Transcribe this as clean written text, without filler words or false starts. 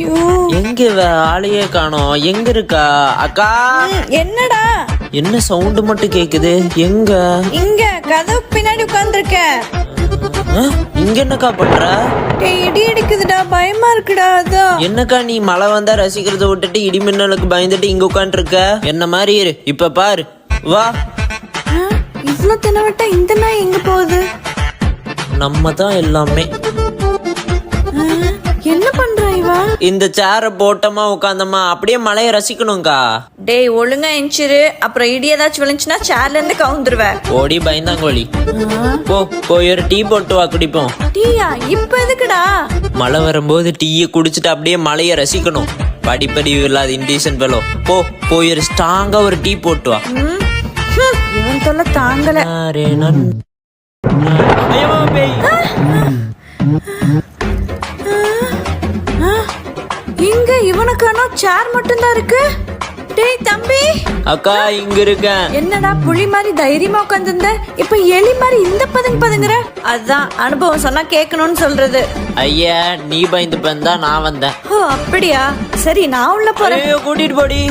ஐயோ எங்க ஆளையே காணோம். எங்க இருக்கா அக்கா? என்னடா? என்ன சவுண்ட் மட்டும் கேக்குது? எங்க? இங்க கதவு பின்னாடி உட்கார்ந்திருக்கேன். இங்க என்னக்கா பண்ற? இடி இடிக்குதுடா, பயமா இருக்குடா. அதான். என்னக்கா நீ மழை வந்தா ரசிக்கிறத விட்டுட்டு இடி மின்னலுக்கு பயந்துட்டு இங்க உட்காந்து இருக்க? என்ன மாதிரி இரு, இப்ப பாரு. வா. இவ்ளோ தினவட்ட இந்த நாய் எங்க போகுது? நம்ம தான் எல்லாமே. என்ன பண்றா இவா? இந்த சேர போட்டமா உட்காந்தமா அப்படியே மழைய ரசிக்கணும்க்கா. டேய் ஒழுங்கா எஞ்சிரு, அப்புறம் இடி ஏதாச்சும் விழுந்துச்சுன்னா சேர்ல இருந்து கவுந்துருவேன். ஓடி பயந்தாங்கோழி. போய் ஒரு டீ போட்டு வா, குடிப்போம். டீயா? இப்ப எதுக்குடா? மழை வரும்போது டீயை குடிச்சிட்டு அப்படியே மழைய ரசிக்கணும். படிப்படிவு இல்லாத இன்டீசன் பெலோ. போய் ஒரு ஸ்ட்ராங்கா ஒரு டீ போட்டு வா. இவன் தொல்லை தாங்கல. இங்க இவனுக்கான சேர் மட்டும் தான் இருக்கு. டேய் தம்பி. அக்கா இங்க இருக்கேன். என்னடா புலி மாதிரி தைரியமா உட்கார்ந்திருந்த, இப்ப எலி மாதிரி இந்த பதுங்குற? அதான் அனுபவம் சொன்னா கேட்கணும்னு சொல்றது. ஐயா நீ பயந்து தான் நான் வந்தேன். ஓ அப்படியா? சரி நான் உள்ள போறேன். கூட்டிட்டு போடி.